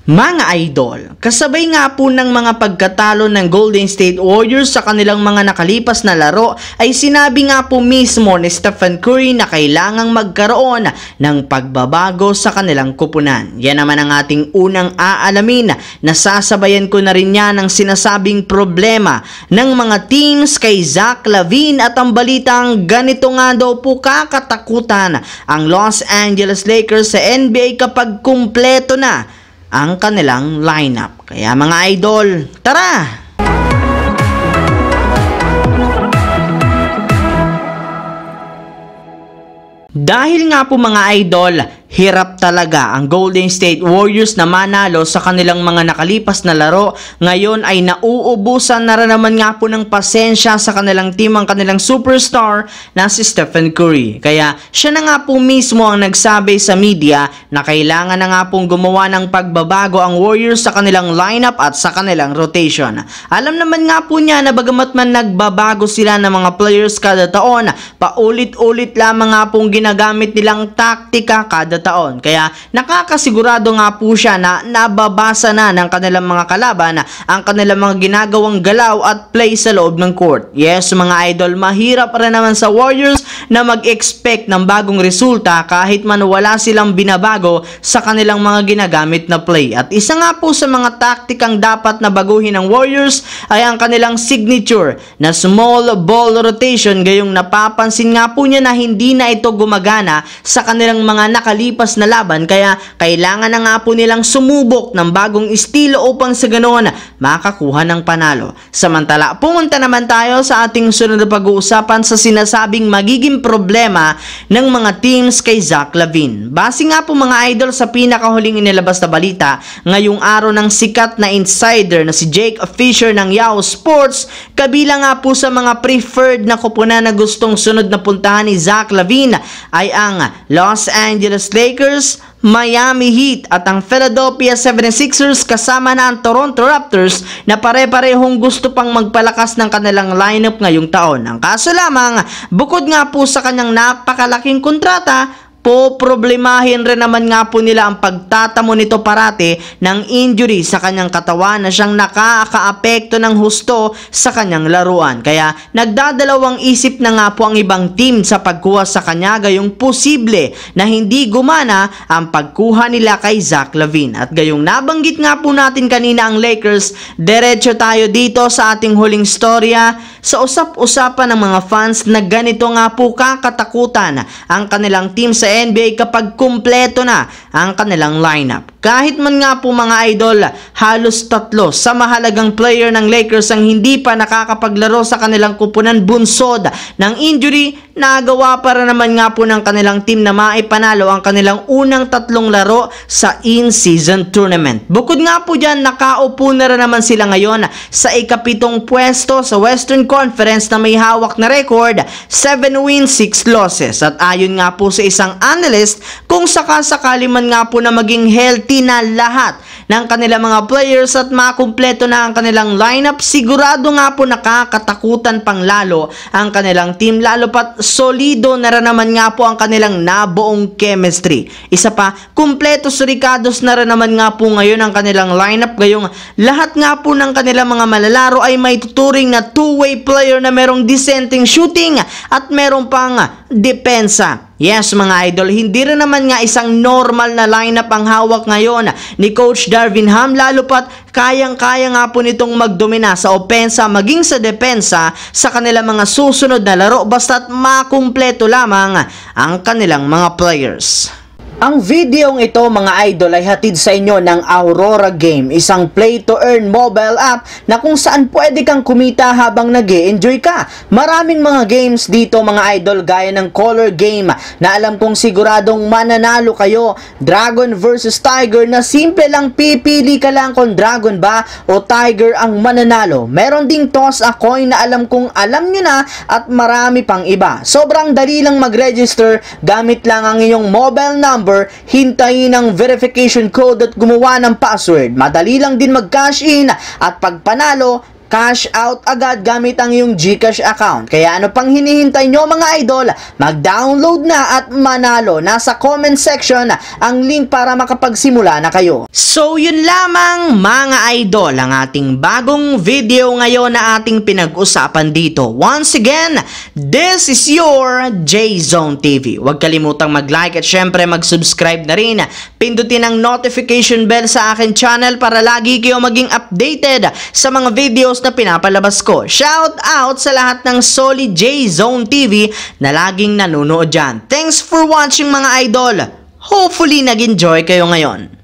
Mga idol, kasabay nga po ng mga pagkatalo ng Golden State Warriors sa kanilang mga nakalipas na laro ay sinabi nga po mismo ni Stephen Curry na kailangang magkaroon ng pagbabago sa kanilang kupunan. Yan naman ang ating unang aalamin na sasabayan ko na rin yan ng sinasabing problema ng mga teams kay Zach LaVine at ang balitang ganito nga daw po kakatakutan ang Los Angeles Lakers sa NBA kapag kumpleto na ang kanilang lineup. Kaya mga idol, tara! Dahil nga po mga idol, hirap talaga ang Golden State Warriors na manalo sa kanilang mga nakalipas na laro. Ngayon ay nauubusan na rin naman nga po ng pasensya sa kanilang team ang kanilang superstar na si Stephen Curry. Kaya siya na nga po mismo ang nagsabi sa media na kailangan na nga pong gumawa ng pagbabago ang Warriors sa kanilang lineup at sa kanilang rotation. Alam naman nga po niya na bagamat man nagbabago sila ng mga players kada taon, paulit-ulit lamang nga pong ginagamit nilang taktika kada taon. Kaya nakakasigurado nga po siya na nababasa na ng kanilang mga kalaban ang kanilang mga ginagawang galaw at play sa loob ng court. Yes mga idol, mahirap rin naman sa Warriors na mag-expect ng bagong resulta kahit man wala silang binabago sa kanilang mga ginagamit na play. At isa nga po sa mga taktikang dapat na baguhin ng Warriors ay ang kanilang signature na small ball rotation, gayong napapansin nga po niya na hindi na ito gumagana sa kanilang mga nakalipas na laban, kaya kailangan na nga po nilang sumubok ng bagong estilo upang sa ganoon makakuha ng panalo. Samantala, pumunta naman tayo sa ating sunod na pag-uusapan sa sinasabing magiging problema ng mga teams kay Zach LaVine. Base nga po mga idol sa pinakahuling inilabas na balita ngayong araw ng sikat na insider na si Jake Fisher ng Yahoo Sports, kabilang nga po sa mga preferred na kupunan na gustong sunod na puntahan ni Zach LaVine ay ang Los Angeles Lakers, Miami Heat at ang Philadelphia 76ers kasama na ang Toronto Raptors na pare-parehong gusto pang magpalakas ng kanilang lineup ngayong taon. Ang kaso lamang, bukod nga po sa kanyang napakalaking kontrata, poproblemahin rin naman nga po nila ang pagtatamo nito parati ng injury sa kanyang katawan na siyang nakakaapekto ng husto sa kanyang laruan. Kaya nagdadalawang isip na nga po ang ibang team sa pagkuha sa kanya, gayong posible na hindi gumana ang pagkuha nila kay Zach LaVine. At gayong nabanggit nga po natin kanina ang Lakers, diretso tayo dito sa ating huling storya sa usap-usapan ng mga fans na ganito nga po kakatakutan ang kanilang team sa NBA kapag kumpleto na ang kanilang lineup. Kahit man nga po mga idol, halos tatlo sa mahalagang player ng Lakers ang hindi pa nakakapaglaro sa kanilang kupunan bunsod ng injury, nagawa para naman nga po ng kanilang team na maipanalo ang kanilang unang tatlong laro sa in-season tournament. Bukod nga po dyan, nakaupo na rin naman sila ngayon sa ikapitong pwesto sa Western Conference na may hawak na record 7 wins, 6 losses. At ayon nga po sa isang analyst, kung sakasakali man nga po na maging healthy na lahat ng kanilang mga players at makumpleto na ang kanilang lineup, sigurado nga po nakakatakutan pang lalo ang kanilang team, lalo pat solido na rin naman nga po ang kanilang nabuong chemistry. Isa pa, kumpleto surikados na rin naman nga po ngayon ang kanilang lineup, gayong lahat nga po ng kanilang mga malalaro ay may tuturing na two-way player na merong dissenting shooting at merong pang depensa. Yes mga idol, hindi rin naman nga isang normal na lineup ang hawak ngayon ni Coach Darvin Ham, lalo pat kayang-kaya nga po nitong magdomina sa opensa maging sa depensa sa kanilang mga susunod na laro basta't makumpleto lamang ang kanilang mga players. Ang videong ito mga idol ay hatid sa inyo ng Aurora Game, isang play-to-earn mobile app na kung saan pwede kang kumita habang nag-e-enjoy ka. Maraming mga games dito mga idol gaya ng color game na alam kong siguradong mananalo kayo. Dragon versus Tiger na simple lang, pipili ka lang kung Dragon ba o Tiger ang mananalo. Meron ding toss a coin na alam kong alam nyo na at marami pang iba. Sobrang dali lang mag-register, gamit lang ang iyong mobile number, hintayin ang verification code at gumawa ng password. Madali lang din mag-cash in at pag panalo, cash out agad gamit ang iyong GCash account. Kaya ano pang hinihintay nyo mga idol? Mag-download na at manalo. Nasa comment section ang link para makapagsimula na kayo. So yun lamang mga idol ang ating bagong video ngayon na ating pinag-usapan dito. Once again, this is your J-Zone TV. Huwag kalimutang mag-like at syempre mag-subscribe na rin. Pindutin ang notification bell sa akin channel para lagi kayo maging updated sa mga videos na pinapalabas ko. Shout out sa lahat ng solid J-Zone TV na laging nanonood dyan. Thanks for watching mga idol. Hopefully nag-enjoy kayo ngayon.